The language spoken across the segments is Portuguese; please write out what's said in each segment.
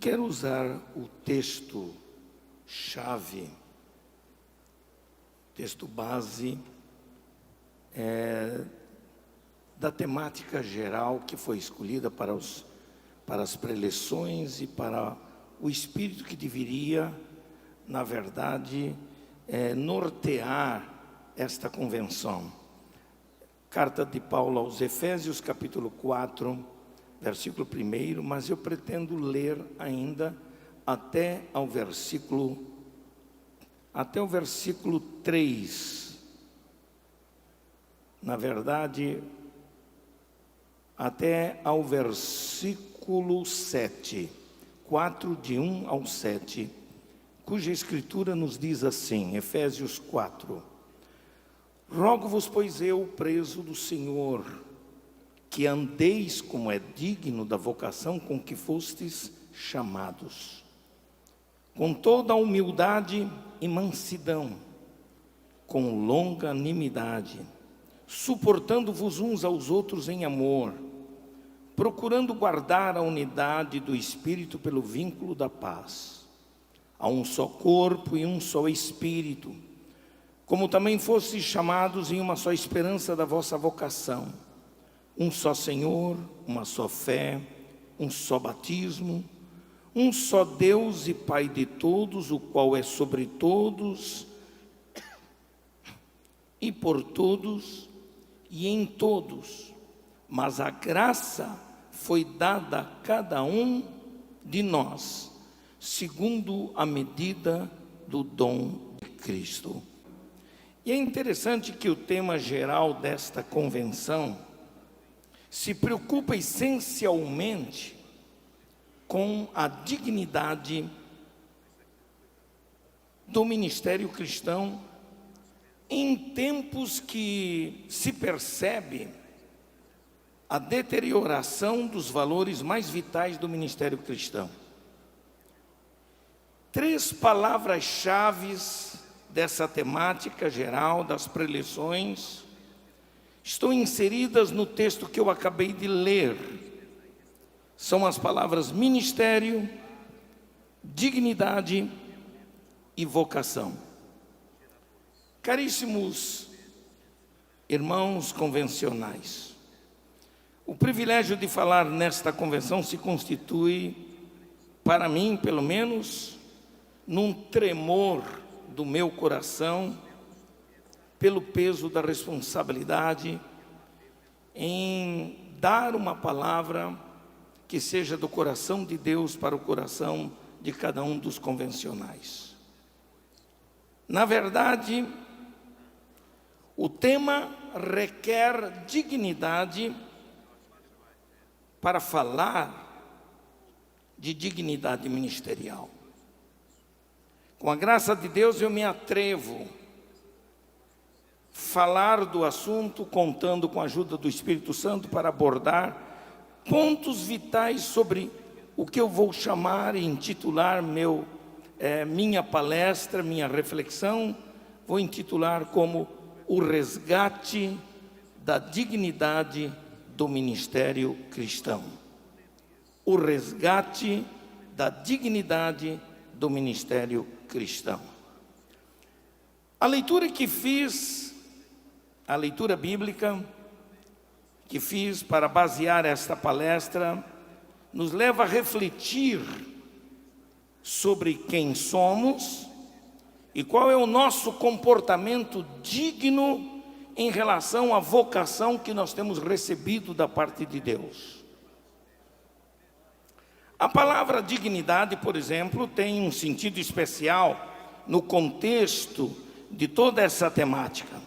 quero usar o texto-chave, texto base, da temática geral que foi escolhida para as preleções e para o espírito que deveria, na verdade, nortear esta convenção. Carta de Paulo aos Efésios, capítulo 4, versículo 1, mas eu pretendo ler ainda até o versículo 3. Na verdade, até ao versículo 7, 4, de 1 ao 7, cuja escritura nos diz assim, Efésios 4: Rogo-vos, pois eu, preso do Senhor, que andeis como é digno da vocação com que fostes chamados, com toda a humildade e mansidão, com longanimidade, suportando-vos uns aos outros em amor, procurando guardar a unidade do Espírito pelo vínculo da paz. Há um só corpo e um só Espírito, como também fostes chamados em uma só esperança da vossa vocação. Um só Senhor, uma só fé, um só batismo, um só Deus e Pai de todos, o qual é sobre todos e por todos e em todos. Mas a graça foi dada a cada um de nós, segundo a medida do dom de Cristo. E é interessante que o tema geral desta convenção se preocupa essencialmente com a dignidade do ministério cristão em tempos que se percebe a deterioração dos valores mais vitais do ministério cristão. 3 palavras-chave dessa temática geral das preleções estão inseridas no texto que eu acabei de ler. São as palavras ministério, dignidade e vocação. Caríssimos irmãos convencionais, o privilégio de falar nesta convenção se constitui, para mim pelo menos, num tremor do meu coração, pelo peso da responsabilidade em dar uma palavra que seja do coração de Deus para o coração de cada um dos convencionais. Na verdade, o tema requer dignidade para falar de dignidade ministerial. Com a graça de Deus eu me atrevo falar do assunto, contando com a ajuda do Espírito Santo para abordar pontos vitais sobre o que eu vou chamar e intitular minha palestra, minha reflexão, vou intitular como o resgate da dignidade do ministério cristão. O resgate da dignidade do ministério cristão. A leitura que fiz, a leitura bíblica que fiz para basear esta palestra, nos leva a refletir sobre quem somos e qual é o nosso comportamento digno em relação à vocação que nós temos recebido da parte de Deus. A palavra dignidade, por exemplo, tem um sentido especial no contexto de toda essa temática.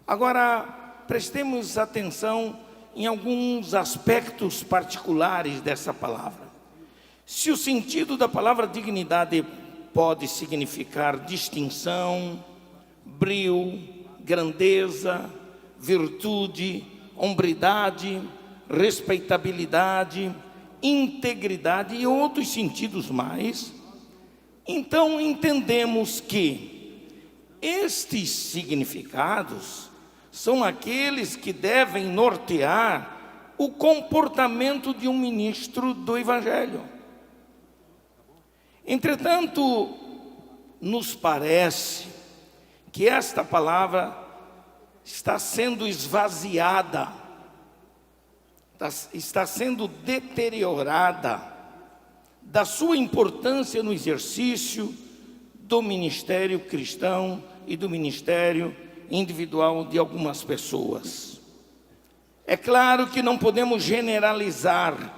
Agora, prestemos atenção em alguns aspectos particulares dessa palavra. Se o sentido da palavra dignidade pode significar distinção, brio, grandeza, virtude, hombridade, respeitabilidade, integridade e outros sentidos mais, então entendemos que estes significados são aqueles que devem nortear o comportamento de um ministro do Evangelho. Entretanto, nos parece que esta palavra está sendo esvaziada, está sendo deteriorada da sua importância no exercício do ministério cristão e do ministério individual de algumas pessoas. É claro que não podemos generalizar,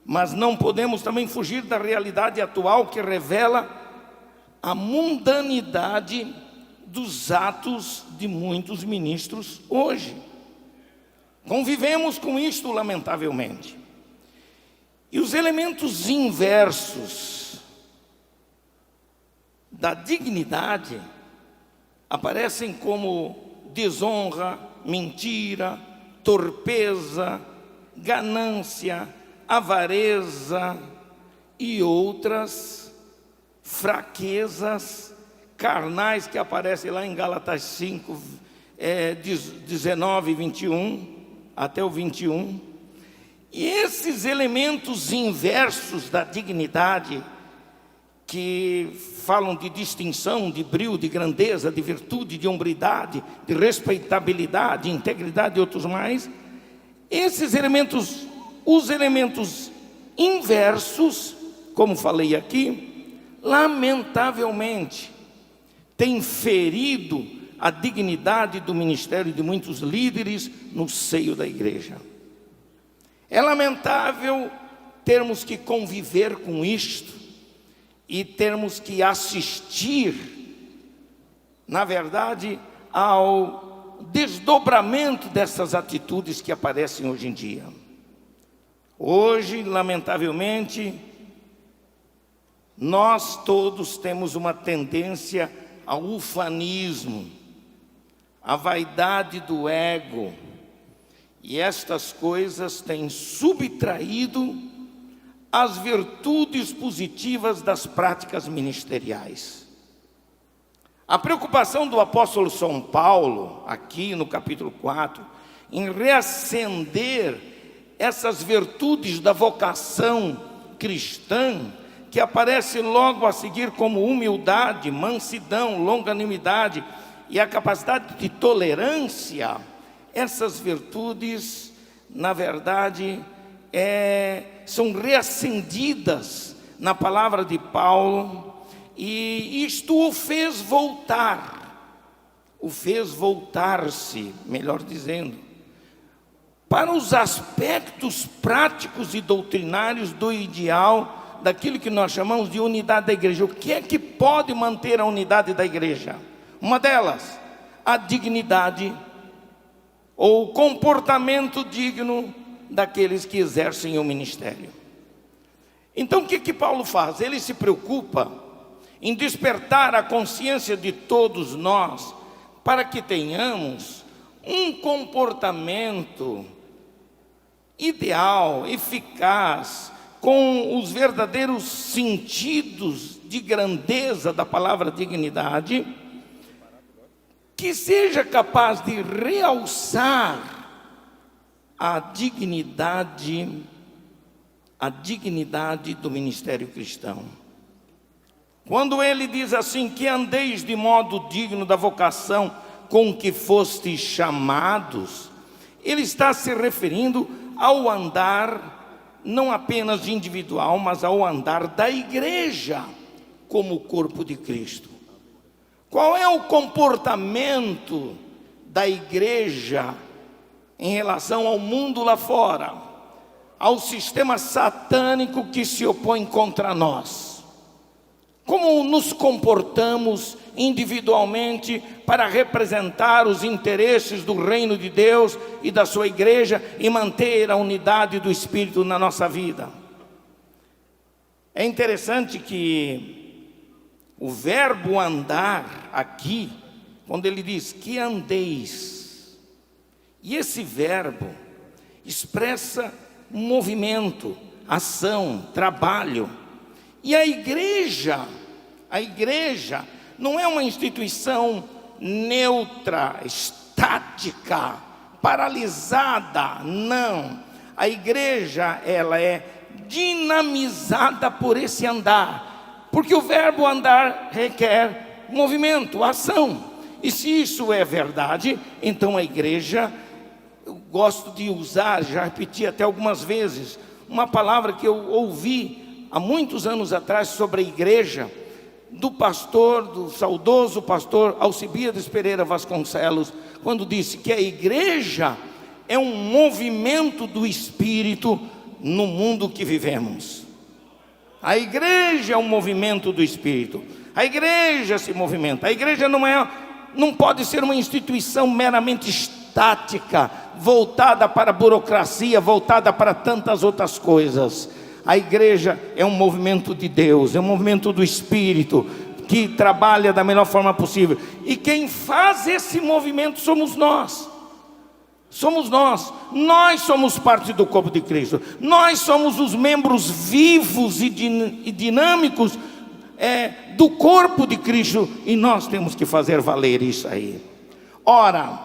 mas não podemos também fugir da realidade atual que revela a mundanidade dos atos de muitos ministros hoje. Convivemos com isto, lamentavelmente. E os elementos inversos da dignidade aparecem como desonra, mentira, torpeza, ganância, avareza e outras fraquezas carnais que aparecem lá em Gálatas 5, 19 e 21, até o 21. E esses elementos inversos da dignidade, que falam de distinção, de brio, de grandeza, de virtude, de hombridade, de respeitabilidade, de integridade e outros mais, esses elementos, os elementos inversos, como falei aqui, lamentavelmente, têm ferido a dignidade do ministério de muitos líderes no seio da igreja. É lamentável termos que conviver com isto e termos que assistir, na verdade, ao desdobramento dessas atitudes que aparecem hoje em dia. Hoje, lamentavelmente, nós todos temos uma tendência ao ufanismo, à vaidade do ego, e estas coisas têm subtraído as virtudes positivas das práticas ministeriais. A preocupação do apóstolo São Paulo, aqui no capítulo 4, em reacender essas virtudes da vocação cristã, que aparece logo a seguir como humildade, mansidão, longanimidade e a capacidade de tolerância, essas virtudes, na verdade, são reacendidas na palavra de Paulo, e isto o fez voltar-se, melhor dizendo, para os aspectos práticos e doutrinários do ideal, daquilo que nós chamamos de unidade da igreja. O que é que pode manter a unidade da igreja? Uma delas, a dignidade, ou comportamento digno daqueles que exercem o ministério. Então o que Paulo faz? Ele se preocupa em despertar a consciência de todos nós, para que tenhamos um comportamento ideal, eficaz, com os verdadeiros sentidos de grandeza da palavra dignidade, que seja capaz de realçar a dignidade do ministério cristão. Quando ele diz assim, que andeis de modo digno da vocação com que fostes chamados, ele está se referindo ao andar, não apenas individual, mas ao andar da igreja como corpo de Cristo. Qual é o comportamento da igreja em relação ao mundo lá fora, ao sistema satânico que se opõe contra nós? Como nos comportamos individualmente para representar os interesses do reino de Deus e da sua igreja e manter a unidade do Espírito na nossa vida? É interessante que o verbo andar aqui, quando ele diz que andeis, e esse verbo expressa movimento, ação, trabalho. E a igreja não é uma instituição neutra, estática, paralisada, não. A igreja, ela é dinamizada por esse andar. porque o verbo andar requer movimento, ação. E se isso é verdade, então a igreja, eu gosto de usar, já repeti até algumas vezes, uma palavra que eu ouvi há muitos anos atrás sobre a igreja, do saudoso pastor Alcibiades Pereira Vasconcelos, quando disse que a igreja é um movimento do Espírito no mundo que vivemos. A igreja é um movimento do Espírito. A igreja se movimenta. A igreja não pode ser uma instituição meramente estática, voltada para a burocracia, voltada para tantas outras coisas. A igreja é um movimento de Deus, é um movimento do Espírito, que trabalha da melhor forma possível. E quem faz esse movimento somos nós. Somos nós somos parte do corpo de Cristo. Nós somos os membros vivos e dinâmicos do corpo de Cristo, e nós temos que fazer valer isso aí. Ora,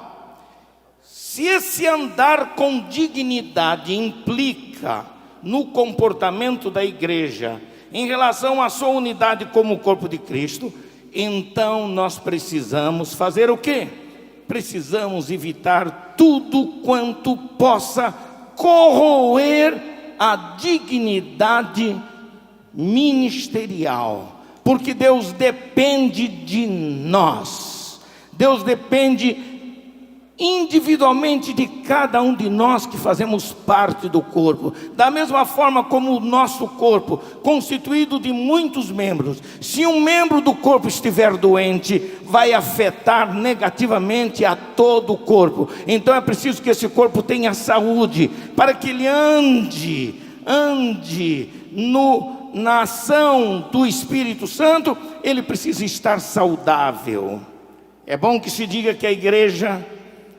se esse andar com dignidade implica no comportamento da igreja em relação à sua unidade como corpo de Cristo, então nós precisamos fazer o quê? Precisamos evitar tudo quanto possa corroer a dignidade ministerial, porque Deus depende de nós. Deus depende individualmente de cada um de nós que fazemos parte do corpo. Da mesma forma como o nosso corpo, constituído de muitos membros, se um membro do corpo estiver doente, vai afetar negativamente a todo o corpo. Então é preciso que esse corpo tenha saúde, para que ele ande na ação do Espírito Santo. Ele precisa estar saudável. É bom que se diga que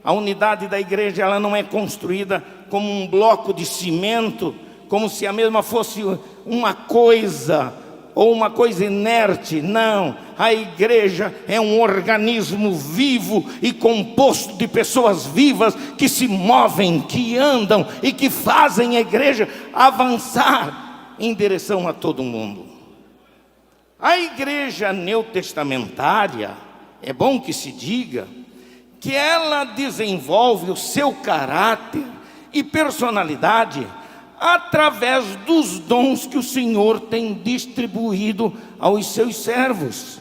a unidade da igreja, ela não é construída como um bloco de cimento, como se a mesma fosse uma coisa, ou uma coisa inerte. Não, a igreja é um organismo vivo e composto de pessoas vivas que se movem, que andam e que fazem a igreja avançar em direção a todo mundo. A igreja neotestamentária, é bom que se diga, que ela desenvolve o seu caráter e personalidade através dos dons que o Senhor tem distribuído aos seus servos.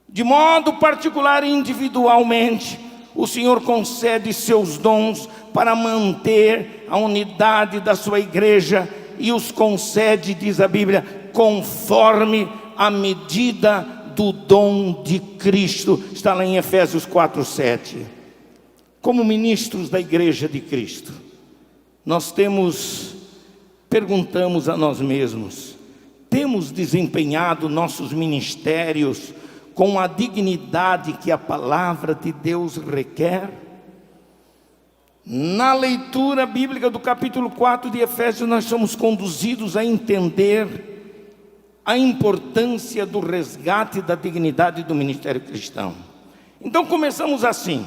De modo particular e individualmente, o Senhor concede seus dons para manter a unidade da sua igreja, e os concede, diz a Bíblia, conforme a medida do dom de Cristo. Está lá em Efésios 4:7. Como ministros da igreja de Cristo, nós perguntamos a nós mesmos: temos desempenhado nossos ministérios com a dignidade que a palavra de Deus requer? Na leitura bíblica do capítulo 4 de Efésios, nós somos conduzidos a entender a importância do resgate da dignidade do ministério cristão. Então começamos assim.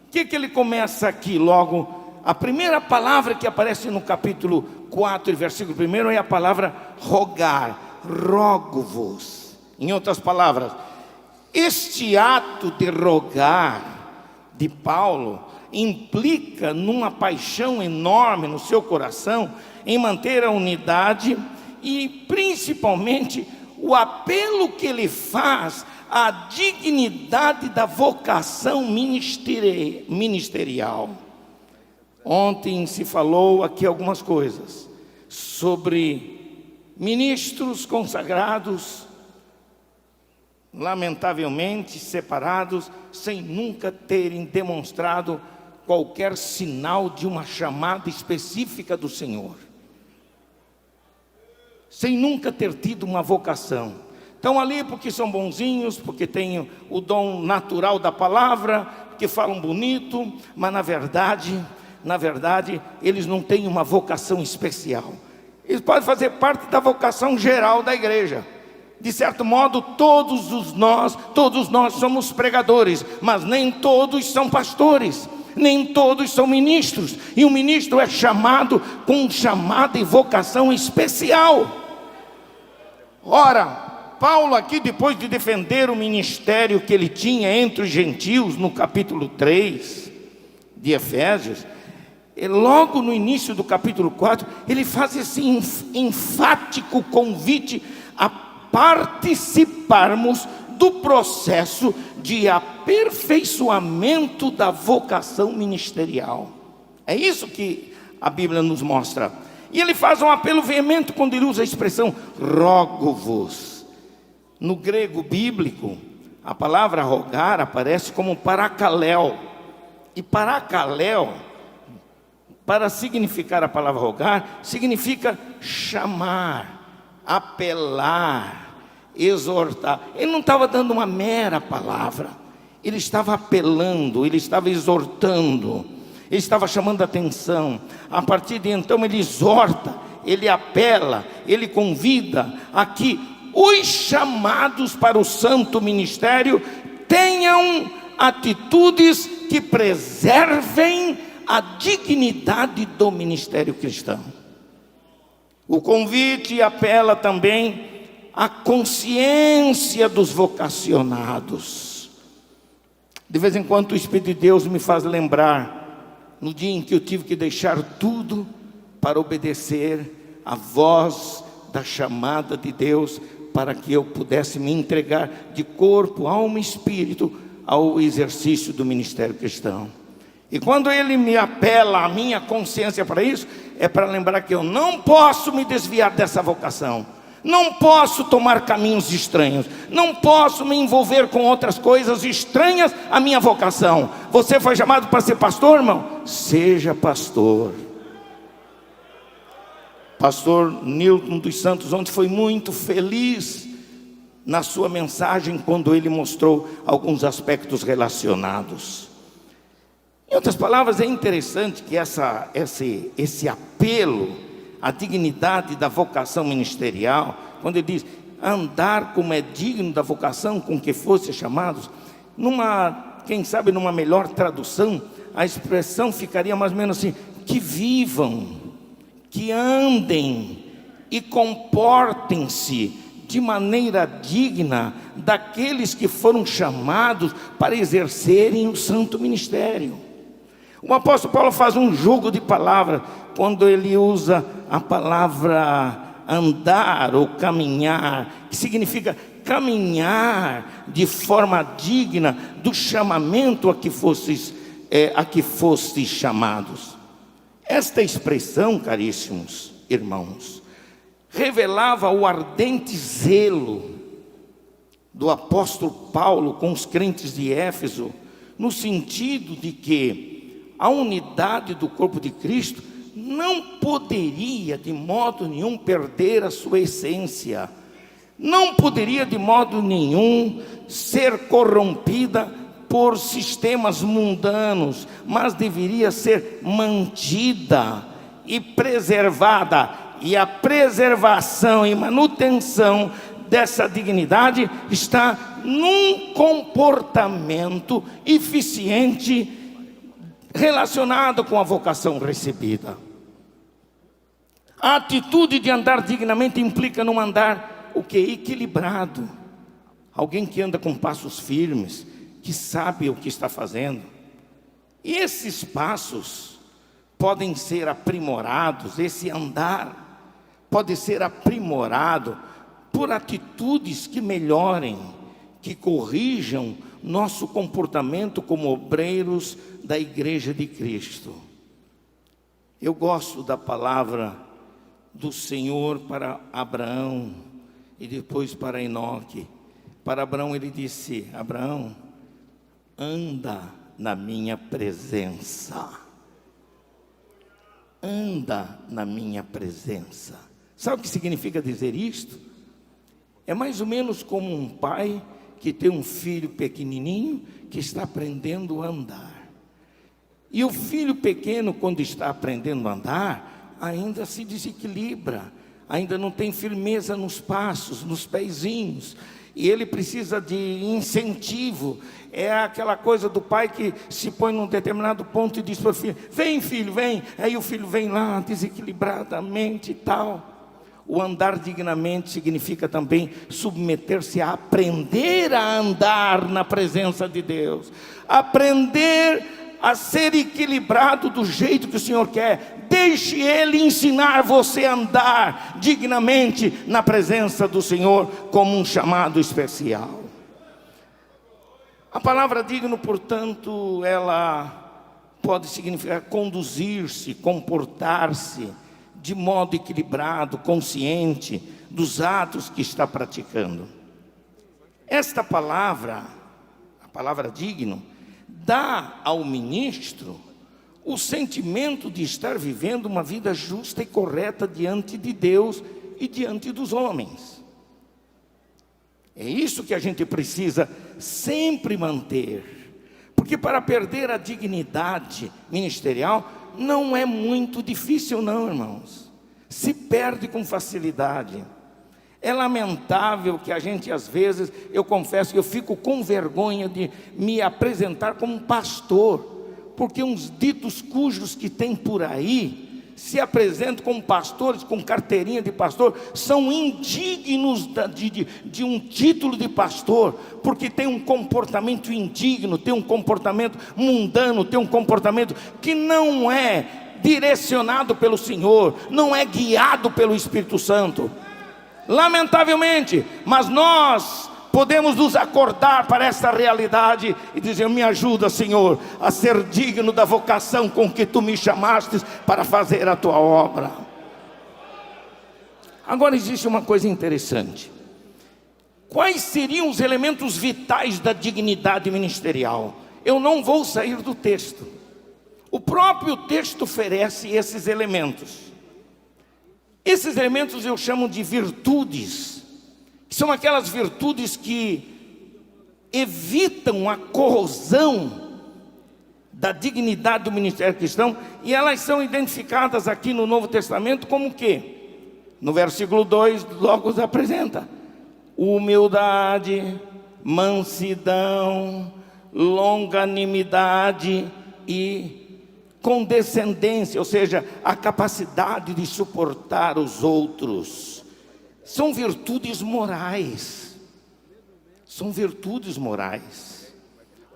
O que ele começa aqui logo? A primeira palavra que aparece no capítulo 4, versículo 1, é a palavra rogar. Rogo-vos. Em outras palavras, este ato de rogar de Paulo implica numa paixão enorme no seu coração em manter a unidade, e principalmente o apelo que ele faz à dignidade da vocação ministerial. Ontem se falou aqui algumas coisas sobre ministros consagrados, lamentavelmente separados, sem nunca terem demonstrado qualquer sinal de uma chamada específica do Senhor, sem nunca ter tido uma vocação. Estão ali porque são bonzinhos, porque têm o dom natural da palavra, que falam bonito, mas na verdade, eles não têm uma vocação especial. Eles podem fazer parte da vocação geral da igreja. De certo modo, todos nós somos pregadores, mas nem todos são pastores, nem todos são ministros. E o ministro é chamado com chamada e vocação especial. Ora, Paulo aqui, depois de defender o ministério que ele tinha entre os gentios, no capítulo 3 de Efésios, logo no início do capítulo 4, ele faz esse enfático convite a participarmos do processo de aperfeiçoamento da vocação ministerial. É isso que a Bíblia nos mostra. E ele faz um apelo veemente quando ele usa a expressão rogo-vos. No grego bíblico, a palavra rogar aparece como paracaléu. E paracaléu, para significar a palavra rogar, significa chamar, apelar, exortar. Ele não estava dando uma mera palavra, ele estava apelando, ele estava exortando, ele estava chamando a atenção. A partir de então ele exorta, ele apela, ele convida a que os chamados para o santo ministério tenham atitudes que preservem a dignidade do ministério cristão. O convite apela também à consciência dos vocacionados. De vez em quando o Espírito de Deus me faz lembrar, no dia em que eu tive que deixar tudo para obedecer à voz da chamada de Deus, para que eu pudesse me entregar de corpo, alma e espírito ao exercício do ministério cristão. E quando ele me apela a minha consciência para isso, é para lembrar que eu não posso me desviar dessa vocação, não posso tomar caminhos estranhos, não posso me envolver com outras coisas estranhas à minha vocação. Você foi chamado para ser pastor, irmão? Seja pastor. Pastor Newton dos Santos ontem foi muito feliz na sua mensagem quando ele mostrou alguns aspectos relacionados. Em outras palavras, é interessante que esse apelo à dignidade da vocação ministerial, quando ele diz andar como é digno da vocação com que fossem chamados, quem sabe numa melhor tradução, a expressão ficaria mais ou menos assim: que vivam, que andem e comportem-se de maneira digna daqueles que foram chamados para exercerem o santo ministério. O apóstolo Paulo faz um jogo de palavras quando ele usa a palavra andar ou caminhar, que significa caminhar de forma digna do chamamento a que fostes chamados. Esta expressão, caríssimos irmãos, revelava o ardente zelo do apóstolo Paulo com os crentes de Éfeso, no sentido de que a unidade do corpo de Cristo não poderia de modo nenhum perder a sua essência, não poderia de modo nenhum ser corrompida por sistemas mundanos, mas deveria ser mantida e preservada. E a preservação e manutenção dessa dignidade está num comportamento eficiente relacionado com a vocação recebida. A atitude de andar dignamente implica num andar equilibrado. Alguém que anda com passos firmes, que sabe o que está fazendo. E esses passos podem ser aprimorados, esse andar pode ser aprimorado por atitudes que melhorem, que corrijam nosso comportamento como obreiros da Igreja de Cristo. Eu gosto da palavra do Senhor para Abraão e depois para Enoque. Para Abraão ele disse: Abraão, anda na minha presença. Anda na minha presença. Sabe o que significa dizer isto? É mais ou menos como um pai que tem um filho pequenininho que está aprendendo a andar. E o filho pequeno, quando está aprendendo a andar, ainda se desequilibra, ainda não tem firmeza nos passos, nos pezinhos. E ele precisa de incentivo. É aquela coisa do pai que se põe num determinado ponto e diz para o filho: vem filho, vem. Aí o filho vem lá desequilibradamente e tal. O andar dignamente significa também submeter-se a aprender a andar na presença de Deus, aprender a ser equilibrado do jeito que o Senhor quer. Deixe Ele ensinar você a andar dignamente na presença do Senhor como um chamado especial. A palavra digno, portanto, ela pode significar conduzir-se, comportar-se de modo equilibrado, consciente dos atos que está praticando. Esta palavra, a palavra digno, dá ao ministro o sentimento de estar vivendo uma vida justa e correta diante de Deus e diante dos homens. É isso que a gente precisa sempre manter, porque para perder a dignidade ministerial não é muito difícil não, irmãos. Se perde com facilidade. É lamentável que a gente às vezes, eu confesso que eu fico com vergonha de me apresentar como pastor, porque uns ditos cujos que tem por aí se apresentam como pastores, com carteirinha de pastor, são indignos de um título de pastor, porque tem um comportamento indigno, tem um comportamento mundano, tem um comportamento que não é direcionado pelo Senhor, não é guiado pelo Espírito Santo. Lamentavelmente, mas nós podemos nos acordar para essa realidade e dizer: me ajuda, Senhor, a ser digno da vocação com que Tu me chamaste para fazer a Tua obra. Agora existe uma coisa interessante. Quais seriam os elementos vitais da dignidade ministerial? Eu não vou sair do texto. O próprio texto oferece esses elementos. Esses elementos eu chamo de virtudes. São aquelas virtudes que evitam a corrosão da dignidade do ministério cristão, e elas são identificadas aqui no Novo Testamento como o quê? No versículo 2 logo os apresenta: humildade, mansidão, longanimidade e condescendência, ou seja, a capacidade de suportar os outros. São virtudes morais. São virtudes morais.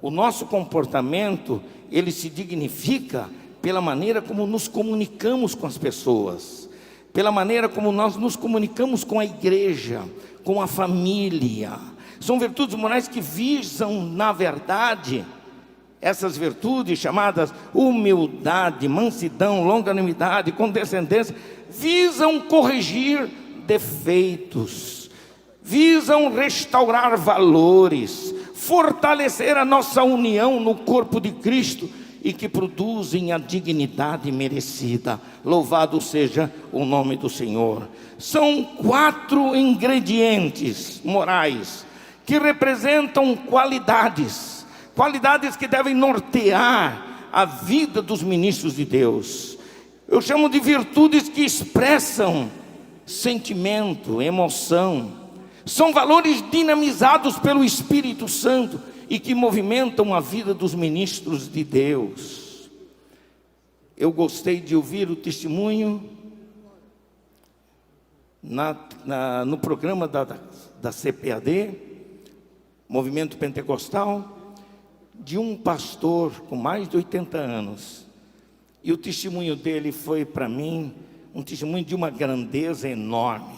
O nosso comportamento, ele se dignifica pela maneira como nos comunicamos com as pessoas, pela maneira como nós nos comunicamos com a igreja, com a família. São virtudes morais que visam, na verdade, essas virtudes chamadas humildade, mansidão, longanimidade, condescendência, visam corrigir defeitos, visam restaurar valores, fortalecer a nossa união no corpo de Cristo e que produzem a dignidade merecida. Louvado seja o nome do Senhor. São 4 ingredientes morais que representam qualidades que devem nortear a vida dos ministros de Deus. Eu chamo de virtudes que expressam sentimento, emoção. São valores dinamizados pelo Espírito Santo e que movimentam a vida dos ministros de Deus. Eu gostei de ouvir o testemunho no programa da CPAD, Movimento Pentecostal, de um pastor com mais de 80 anos. E o testemunho dele foi para mim um testemunho de uma grandeza enorme,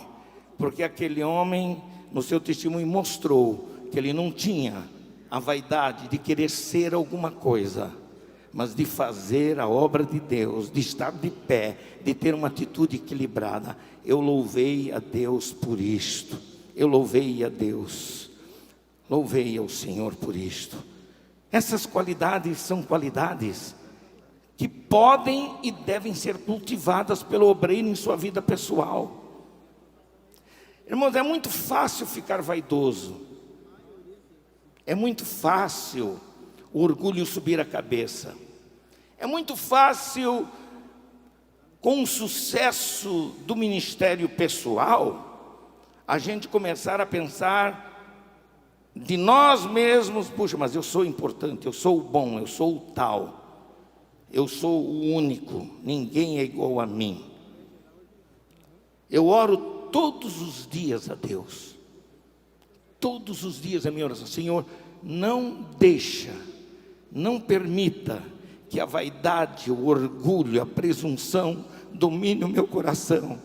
porque aquele homem, no seu testemunho, mostrou que ele não tinha a vaidade de querer ser alguma coisa, mas de fazer a obra de Deus, de estar de pé, de ter uma atitude equilibrada. Eu louvei a Deus por isto. Eu louvei a Deus. Louvei ao Senhor por isto. Essas qualidades são qualidades que podem e devem ser cultivadas pelo obreiro em sua vida pessoal. Irmãos, é muito fácil ficar vaidoso. É muito fácil o orgulho subir a cabeça. É muito fácil, com o sucesso do ministério pessoal, a gente começar a pensar de nós mesmos: puxa, mas eu sou importante, eu sou o bom, eu sou o tal, eu sou o único, ninguém é igual a mim. Eu oro todos os dias a Deus. Todos os dias a minha oração: Senhor, não deixa, não permita que a vaidade, o orgulho, a presunção domine o meu coração.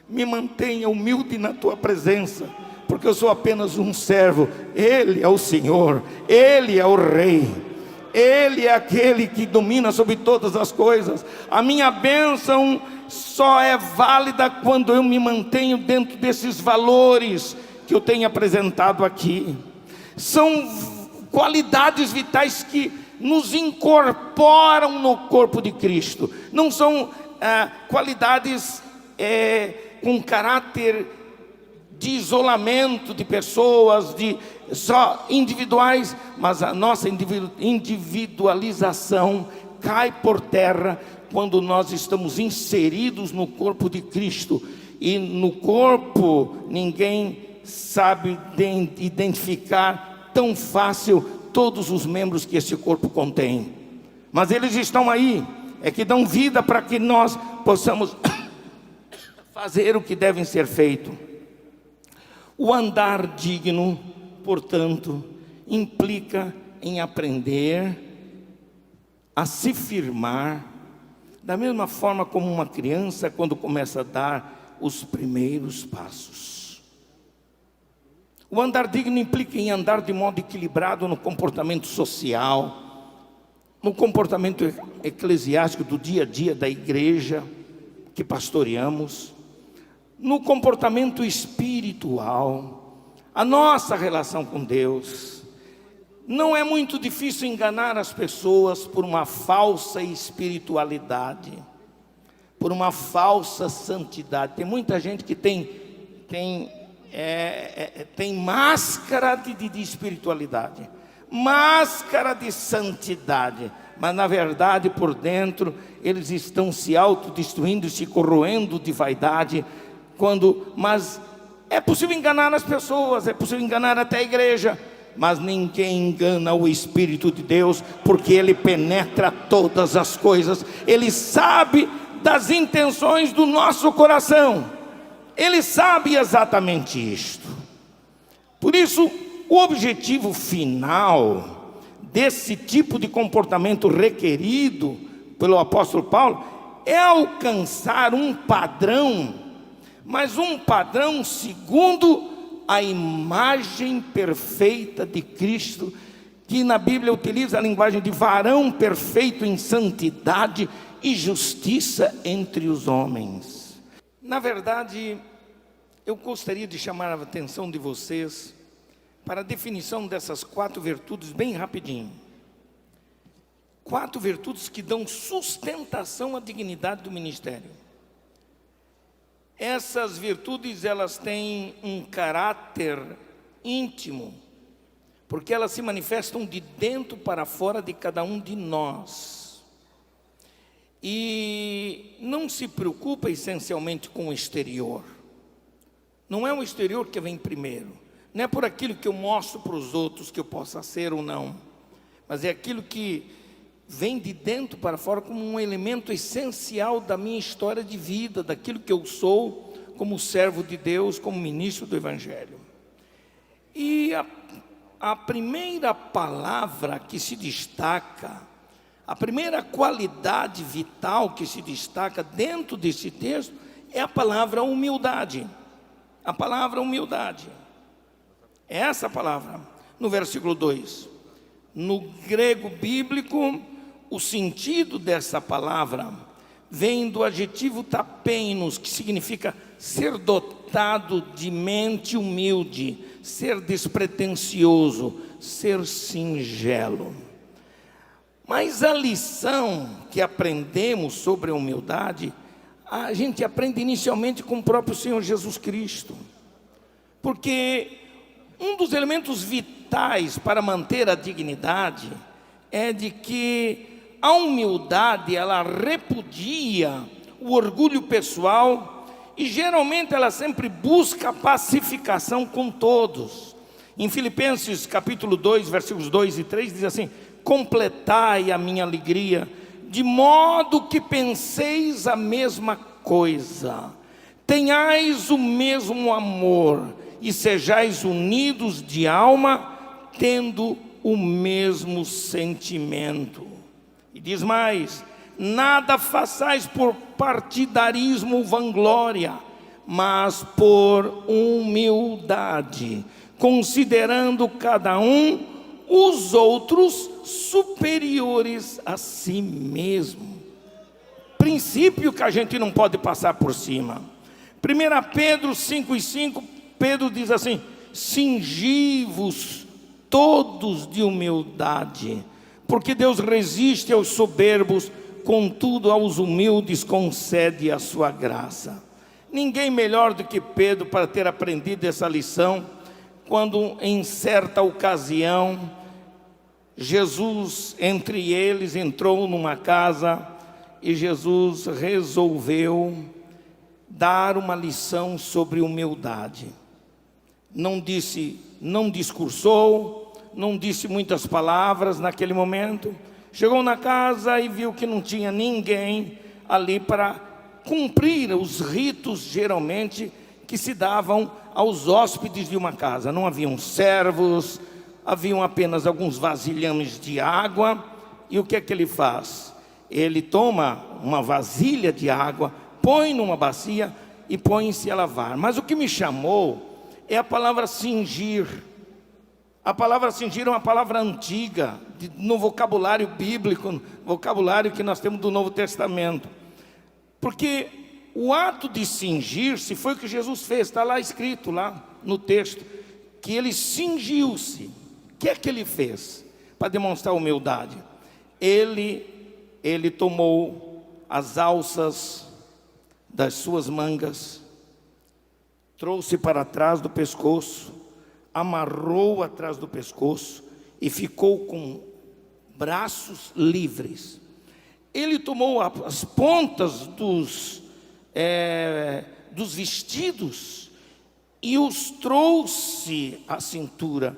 Me mantenha humilde na tua presença, porque eu sou apenas um servo. Ele é o Senhor, Ele é o Rei, Ele é aquele que domina sobre todas as coisas. A minha bênção só é válida quando eu me mantenho dentro desses valores que eu tenho apresentado aqui. São qualidades vitais que nos incorporam no corpo de Cristo. Não são qualidades com caráter de isolamento de pessoas, de só individuais, mas a nossa individualização cai por terra quando nós estamos inseridos no corpo de Cristo. E no corpo ninguém sabe identificar tão fácil todos os membros que esse corpo contém, mas eles estão aí, é que dão vida para que nós possamos fazer o que deve ser feito. O andar digno, portanto, implica em aprender a se firmar, da mesma forma como uma criança quando começa a dar os primeiros passos. O andar digno implica em andar de modo equilibrado no comportamento social, no comportamento eclesiástico do dia a dia da igreja que pastoreamos, no comportamento espiritual, a nossa relação com Deus. Não é muito difícil enganar as pessoas por uma falsa espiritualidade, por uma falsa santidade. Tem muita gente que tem máscara de espiritualidade, máscara de santidade, mas na verdade por dentro eles estão se autodestruindo, se corroendo de vaidade. Mas é possível enganar as pessoas, é possível enganar até a igreja, mas ninguém engana o Espírito de Deus, porque Ele penetra todas as coisas, Ele sabe das intenções do nosso coração, Ele sabe exatamente isto. Por isso, o objetivo final desse tipo de comportamento requerido pelo apóstolo Paulo é alcançar um padrão, mas um padrão segundo a imagem perfeita de Cristo, que na Bíblia utiliza a linguagem de varão perfeito em santidade e justiça entre os homens. Na verdade, eu gostaria de chamar a atenção de vocês para a definição dessas 4 virtudes bem rapidinho. 4 virtudes que dão sustentação à dignidade do ministério. Essas virtudes, elas têm um caráter íntimo, porque elas se manifestam de dentro para fora de cada um de nós. E não se preocupa essencialmente com o exterior. Não é o exterior que vem primeiro. Não é por aquilo que eu mostro para os outros que eu possa ser ou não, mas é aquilo que vem de dentro para fora como um elemento essencial da minha história de vida, daquilo que eu sou como servo de Deus, como ministro do Evangelho. E a primeira palavra que se destaca, a primeira qualidade vital que se destaca dentro desse texto é a palavra humildade. A palavra humildade. É essa palavra, no versículo 2. No grego bíblico, o sentido dessa palavra vem do adjetivo tapeinos, que significa ser dotado de mente humilde, ser despretensioso, ser singelo. Mas a lição que aprendemos sobre a humildade, a gente aprende inicialmente com o próprio Senhor Jesus Cristo, porque um dos elementos vitais para manter a dignidade é de que a humildade, ela repudia o orgulho pessoal e geralmente ela sempre busca a pacificação com todos. Em Filipenses capítulo 2, versículos 2 e 3 diz assim: completai a minha alegria, de modo que penseis a mesma coisa, tenhais o mesmo amor e sejais unidos de alma, tendo o mesmo sentimento. E diz mais: nada façais por partidarismo ou vanglória, mas por humildade, considerando cada um os outros superiores a si mesmo. Princípio que a gente não pode passar por cima. 1 Pedro 5:5, Pedro diz assim: cingi-vos todos de humildade, porque Deus resiste aos soberbos, contudo aos humildes concede a sua graça. Ninguém melhor do que Pedro para ter aprendido essa lição, quando em certa ocasião, Jesus entre eles entrou numa casa e Jesus resolveu dar uma lição sobre humildade. Não discursou, não disse muitas palavras naquele momento. Chegou na casa e viu que não tinha ninguém ali para cumprir os ritos geralmente que se davam aos hóspedes de uma casa. Não haviam servos, haviam apenas alguns vasilhames de água. E o que é que ele faz? Ele toma uma vasilha de água, põe numa bacia e põe-se a lavar. Mas o que me chamou é a palavra cingir. A palavra cingir é uma palavra antiga, no vocabulário bíblico, vocabulário que nós temos do Novo Testamento. Porque o ato de cingir-se foi o que Jesus fez, está lá escrito, lá no texto, que ele cingiu-se. O que é que ele fez para demonstrar humildade? Ele tomou as alças das suas mangas, trouxe para trás do pescoço, amarrou atrás do pescoço e ficou com braços livres. Ele tomou as pontas dos vestidos e os trouxe à cintura,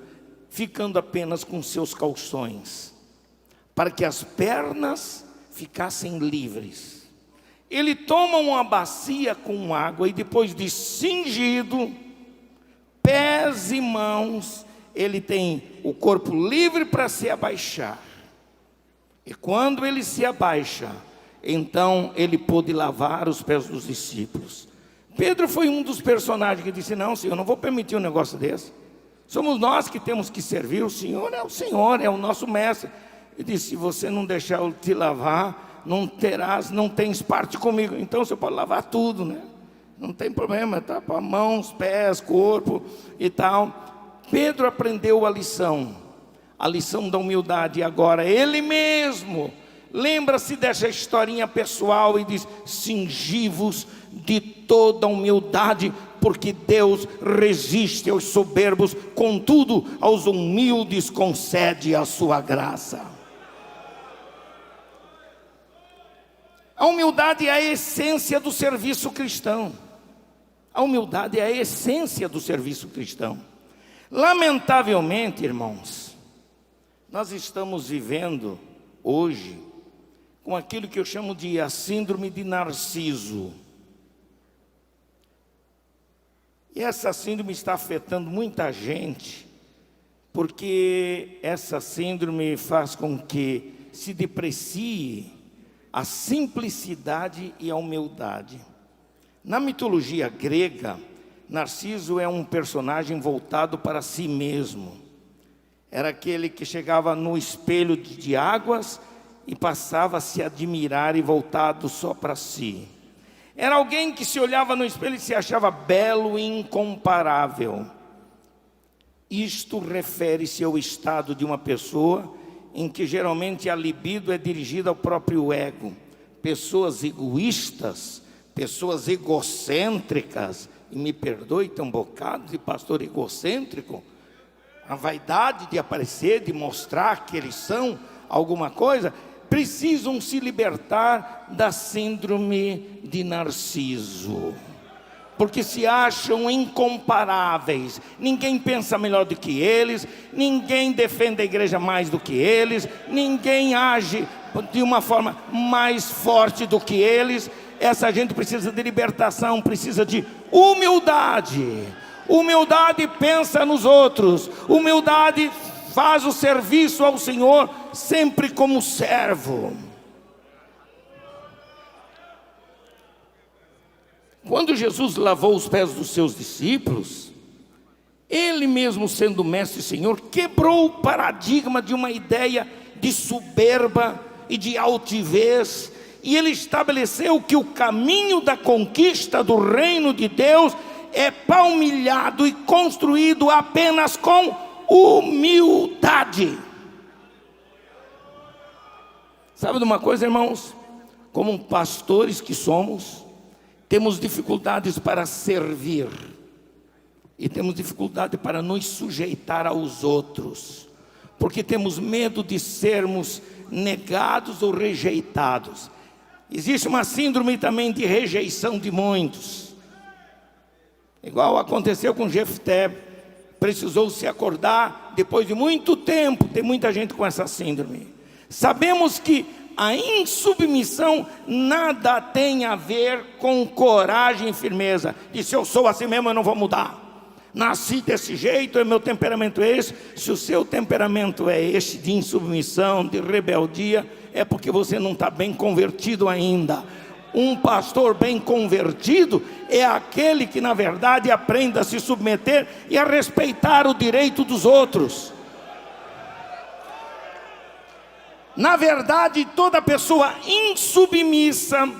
ficando apenas com seus calções, para que as pernas ficassem livres. Ele toma uma bacia com água e depois de cingido, pés e mãos, ele tem o corpo livre para se abaixar. E quando ele se abaixa, então ele pôde lavar os pés dos discípulos. Pedro foi um dos personagens que disse: não, Senhor, eu não vou permitir um negócio desse. Somos nós que temos que servir, o Senhor, é o nosso mestre. Ele disse: se você não deixar eu te lavar, não tens parte comigo. Então você pode lavar tudo, né? Não tem problema, tá? Para mãos, pés, corpo e tal. Pedro aprendeu a lição da humildade. E agora ele mesmo lembra-se dessa historinha pessoal e diz: cingi-vos de toda humildade, porque Deus resiste aos soberbos, contudo aos humildes concede a sua graça. A humildade é a essência do serviço cristão. A humildade é a essência do serviço cristão. Lamentavelmente, irmãos, nós estamos vivendo hoje com aquilo que eu chamo de a síndrome de Narciso. E essa síndrome está afetando muita gente, porque essa síndrome faz com que se deprecie a simplicidade e a humildade. Na mitologia grega, Narciso é um personagem voltado para si mesmo. Era aquele que chegava no espelho de águas e passava a se admirar e voltado só para si. Era alguém que se olhava no espelho e se achava belo e incomparável. Isto refere-se ao estado de uma pessoa em que geralmente a libido é dirigida ao próprio ego. Pessoas egoístas, pessoas egocêntricas, e me perdoe, tem um bocado de pastor egocêntrico, a vaidade de aparecer, de mostrar que eles são alguma coisa, precisam se libertar da síndrome de Narciso, porque se acham incomparáveis. Ninguém pensa melhor do que eles, ninguém defende a igreja mais do que eles, ninguém age de uma forma mais forte do que eles. essa gente precisa de libertação, precisa de humildade. Humildade pensa nos outros, humildade faz o serviço ao Senhor sempre como servo. Quando Jesus lavou os pés dos seus discípulos, Ele mesmo sendo mestre e Senhor, quebrou o paradigma de uma ideia de soberba e de altivez, e Ele estabeleceu que o caminho da conquista do reino de Deus é palmilhado e construído apenas com humildade. Sabe de uma coisa, irmãos? Como pastores que somos, temos dificuldades para servir e temos dificuldade para nos sujeitar aos outros, porque temos medo de sermos negados ou rejeitados. Existe uma síndrome também de rejeição de muitos, igual aconteceu com Jefté. Precisou se acordar depois de muito tempo. Tem muita gente com essa síndrome. Sabemos que a insubmissão nada tem a ver com coragem e firmeza. E se eu sou assim mesmo, eu não vou mudar. Nasci desse jeito, meu temperamento é esse. Se o seu temperamento é este de insubmissão, de rebeldia, é porque você não está bem convertido ainda. Um pastor bem convertido é aquele que na verdade aprende a se submeter e a respeitar o direito dos outros. Na verdade, toda pessoa insubmissa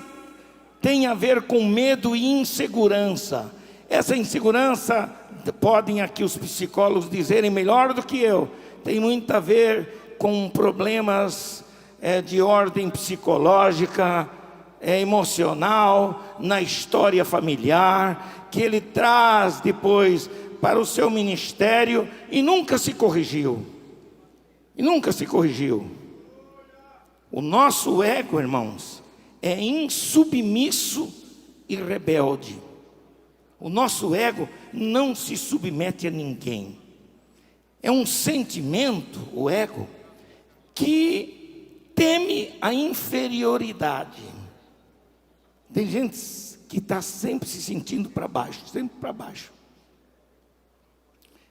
tem a ver com medo e insegurança. Essa insegurança, podem aqui os psicólogos dizerem melhor do que eu, tem muito a ver com problemas de ordem psicológica, emocional, na história familiar, que ele traz depois para o seu ministério e nunca se corrigiu. O nosso ego, irmãos, é insubmisso e rebelde. O nosso ego não se submete a ninguém. É um sentimento, o ego, que teme a inferioridade. Tem gente que está sempre se sentindo para baixo, sempre para baixo.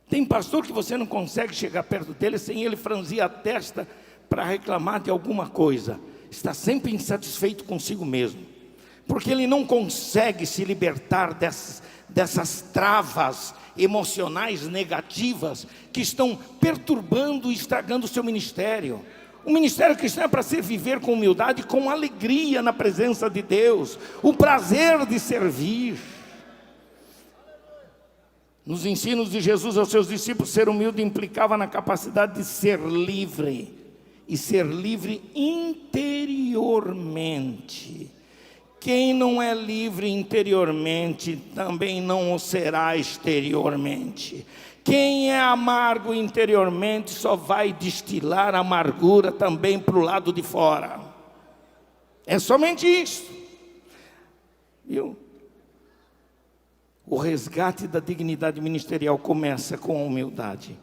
Tem pastor que você não consegue chegar perto dele sem ele franzir a testa para reclamar de alguma coisa. Está sempre insatisfeito consigo mesmo, porque ele não consegue se libertar dessas travas emocionais negativas que estão perturbando e estragando o seu ministério. O ministério cristão é para ser viver com humildade, com alegria na presença de Deus, o prazer de servir. Nos ensinos de Jesus aos seus discípulos, ser humilde implicava na capacidade de ser livre, e ser livre interiormente. Quem não é livre interiormente, também não o será exteriormente. Quem é amargo interiormente, só vai destilar amargura também para o lado de fora. É somente isso. Viu? O resgate da dignidade ministerial começa com a humildade.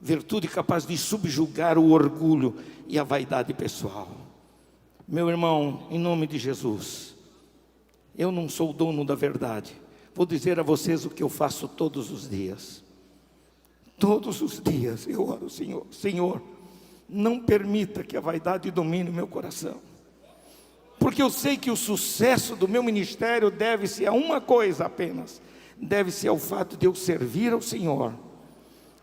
Virtude capaz de subjugar o orgulho e a vaidade pessoal. Meu irmão, em nome de Jesus, eu não sou o dono da verdade. Vou dizer a vocês o que eu faço todos os dias. Todos os dias eu oro, Senhor, Senhor, não permita que a vaidade domine o meu coração. Porque eu sei que o sucesso do meu ministério deve-se a uma coisa apenas. Deve-se ao fato de eu servir ao Senhor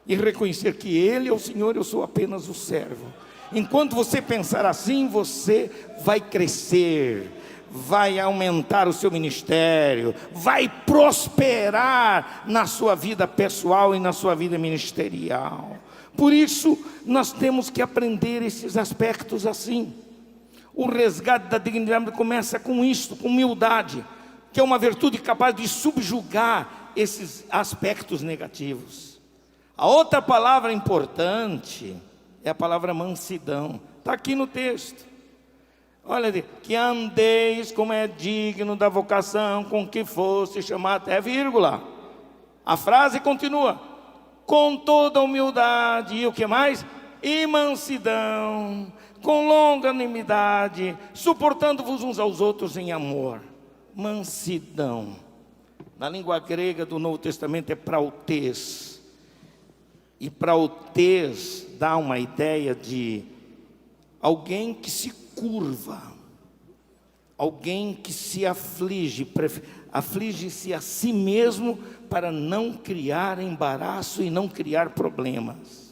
e reconhecer que Ele é o Senhor, eu sou apenas o servo. Enquanto você pensar assim, você vai crescer, vai aumentar o seu ministério, vai prosperar na sua vida pessoal e na sua vida ministerial. Por isso, nós temos que aprender esses aspectos assim. O resgate da dignidade começa com isto, com humildade, que é uma virtude capaz de subjugar esses aspectos negativos. A outra palavra importante é a palavra mansidão. Está aqui no texto. Olha, que andeis como é digno da vocação com que fosse chamado, é vírgula. A frase continua, com toda humildade, e o que mais? E mansidão, com longanimidade, suportando-vos uns aos outros em amor. Mansidão. Na língua grega do Novo Testamento é prautês. E prautês dá uma ideia de alguém que se curva, alguém que se aflige, aflige-se a si mesmo para não criar embaraço e não criar problemas.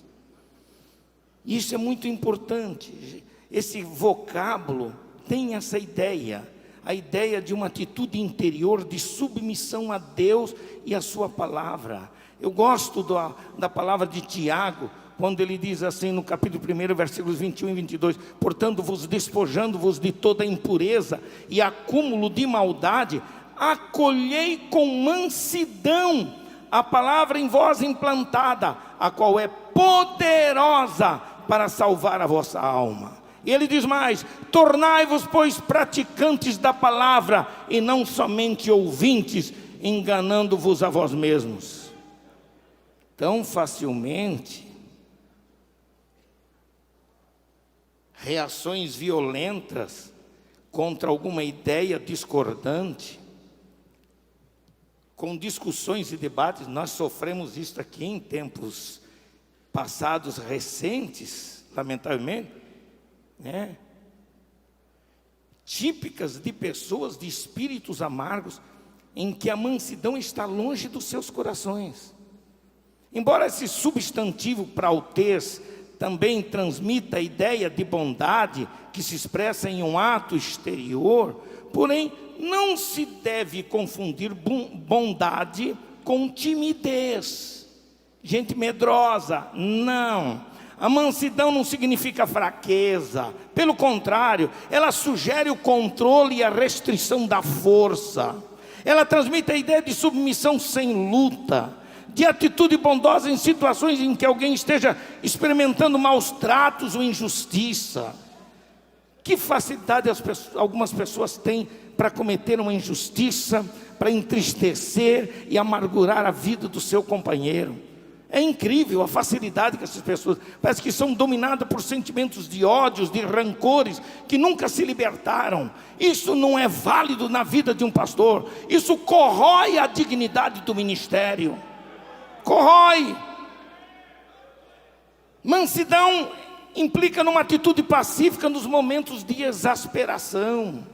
Isso é muito importante. Esse vocábulo tem essa ideia, a ideia de uma atitude interior de submissão a Deus e a sua palavra. Eu gosto da palavra de Tiago, quando ele diz assim no capítulo 1, versículos 21 e 22, portanto, despojando-vos de toda impureza e acúmulo de maldade, acolhei com mansidão a palavra em vós implantada, a qual é poderosa para salvar a vossa alma. E ele diz mais, tornai-vos, pois, praticantes da palavra, e não somente ouvintes, enganando-vos a vós mesmos. Tão facilmente, reações violentas contra alguma ideia discordante, com discussões e debates, nós sofremos isso aqui em tempos passados recentes, lamentavelmente, né? Típicas de pessoas de espíritos amargos, em que a mansidão está longe dos seus corações. Embora esse substantivo prautês também transmita a ideia de bondade que se expressa em um ato exterior, porém não se deve confundir bondade com timidez, gente medrosa. Não, a mansidão não significa fraqueza, pelo contrário, ela sugere o controle e a restrição da força. Ela transmite a ideia de submissão sem luta, de atitude bondosa em situações em que alguém esteja experimentando maus tratos ou injustiça. Que facilidade algumas pessoas têm para cometer uma injustiça, para entristecer e amargurar a vida do seu companheiro. É incrível a facilidade que essas pessoas, parece que são dominadas por sentimentos de ódios, de rancores, que nunca se libertaram. Isso não é válido na vida de um pastor. Isso corrói a dignidade do ministério. Corrói. Mansidão implica numa atitude pacífica nos momentos de exasperação.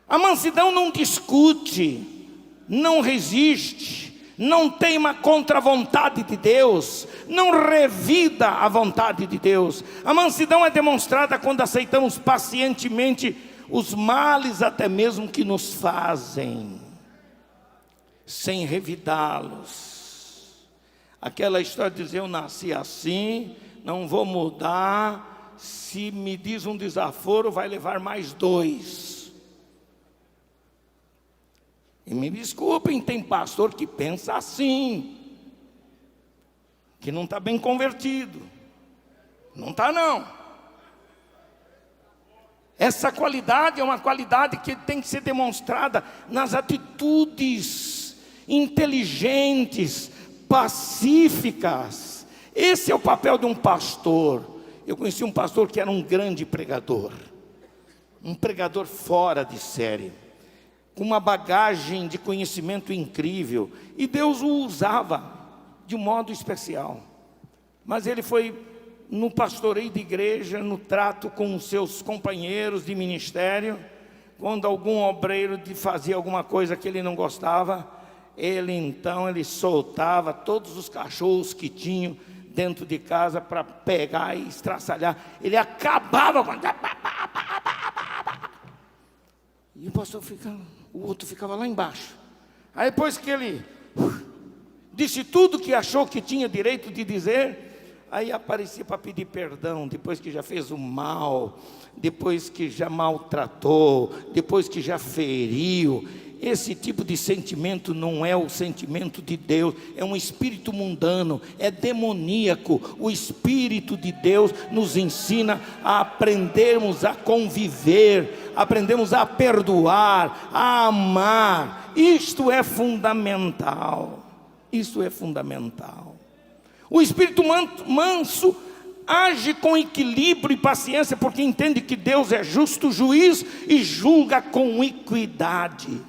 A mansidão não discute, não resiste, não teima contra a vontade de Deus, não revida a vontade de Deus. A mansidão é demonstrada quando aceitamos pacientemente os males até mesmo que nos fazem, sem revidá-los. Aquela história de dizer, eu nasci assim, não vou mudar, se me diz um desaforo vai levar mais 2. E me desculpem, tem pastor que pensa assim, que não está bem convertido. Não está não. Essa qualidade é uma qualidade que tem que ser demonstrada nas atitudes inteligentes, pacíficas. Esse é o papel de um pastor. Eu conheci um pastor que era um grande pregador, um pregador fora de série, com uma bagagem de conhecimento incrível, e Deus o usava de um modo especial. Mas ele foi no pastoreio de igreja, no trato com os seus companheiros de ministério, quando algum obreiro fazia alguma coisa que ele não gostava, ele soltava todos os cachorros que tinham dentro de casa para pegar e estraçalhar. Ele acabava com... E o outro ficava lá embaixo. Aí depois que ele disse tudo que achou que tinha direito de dizer, aí aparecia para pedir perdão, depois que já fez o mal, depois que já maltratou, depois que já feriu. Esse tipo de sentimento não é o sentimento de Deus, é um espírito mundano, é demoníaco. O Espírito de Deus nos ensina a aprendermos a conviver, aprendemos a perdoar, a amar. Isto é fundamental. Isto é fundamental. O espírito manso age com equilíbrio e paciência, porque entende que Deus é justo juiz e julga com equidade.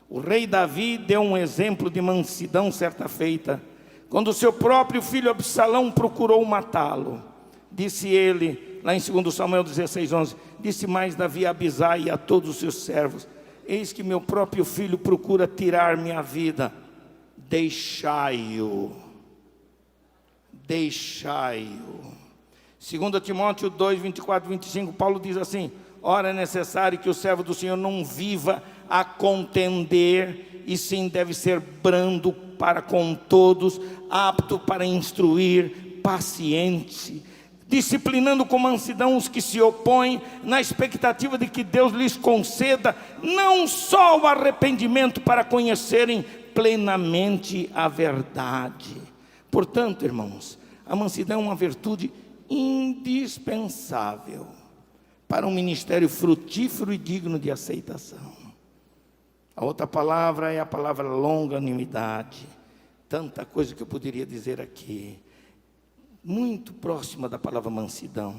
O rei Davi deu um exemplo de mansidão certa feita, quando seu próprio filho Absalão procurou matá-lo. Disse ele, lá em 2 Samuel 16:11, disse mais Davi a Abisai e a todos os seus servos: eis que meu próprio filho procura tirar minha vida, deixai-o. Deixai-o. 2 Timóteo 2, 24 e 25, Paulo diz assim: ora é necessário que o servo do Senhor não viva a contender, e sim deve ser brando para com todos, apto para instruir, paciente, disciplinando com mansidão os que se opõem, na expectativa de que Deus lhes conceda não só o arrependimento para conhecerem plenamente a verdade. Portanto, irmãos, a mansidão é uma virtude indispensável para um ministério frutífero e digno de aceitação. A outra palavra é a palavra longanimidade. Tanta coisa que eu poderia dizer aqui, muito próxima da palavra mansidão.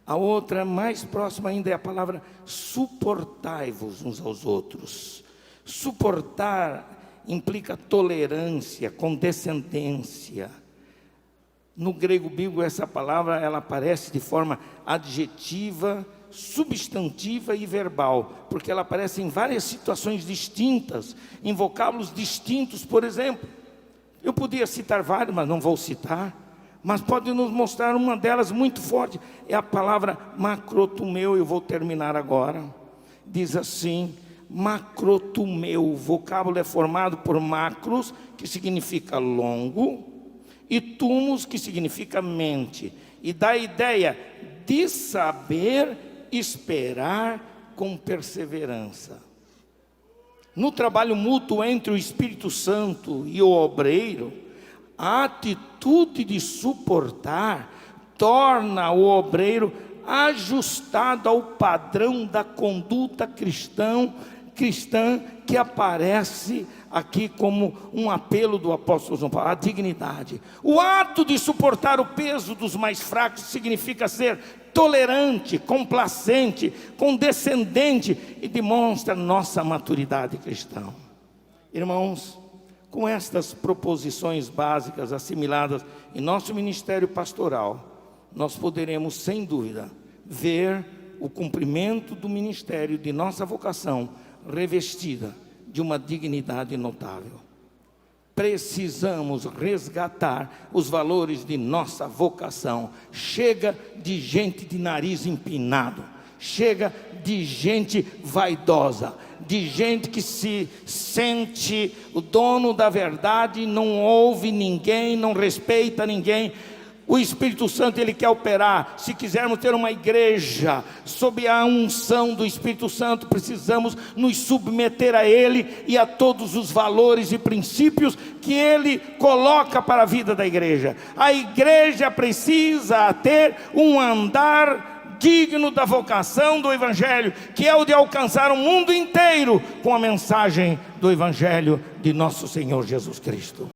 A outra, mais próxima ainda, é a palavra suportai-vos uns aos outros. Suportar implica tolerância, condescendência. No grego bíblico, essa palavra ela aparece de forma adjetiva, substantiva e verbal, porque ela aparece em várias situações distintas, em vocábulos distintos. Por exemplo, eu podia citar vários, mas não vou citar, mas pode nos mostrar uma delas muito forte, é a palavra macrotumeu. Eu vou terminar agora. Diz assim: macrotumeu, o vocábulo é formado por macros, que significa longo, e tumos, que significa mente, e dá a ideia de saber esperar com perseverança. No trabalho mútuo entre o Espírito Santo e o obreiro, a atitude de suportar torna o obreiro ajustado ao padrão da conduta cristã que aparece aqui como um apelo do apóstolo João Paulo, a dignidade. O ato de suportar o peso dos mais fracos significa ser tolerante, complacente, condescendente, e demonstra nossa maturidade cristã. Irmãos, com estas proposições básicas assimiladas em nosso ministério pastoral, nós poderemos, sem dúvida, ver o cumprimento do ministério de nossa vocação revestida de uma dignidade notável. Precisamos resgatar os valores de nossa vocação. Chega de gente de nariz empinado, chega de gente vaidosa, de gente que se sente o dono da verdade, não ouve ninguém, não respeita ninguém. O Espírito Santo, ele quer operar. Se quisermos ter uma igreja sob a unção do Espírito Santo, precisamos nos submeter a Ele e a todos os valores e princípios que Ele coloca para a vida da igreja. A igreja precisa ter um andar digno da vocação do Evangelho, que é o de alcançar o mundo inteiro com a mensagem do Evangelho de nosso Senhor Jesus Cristo.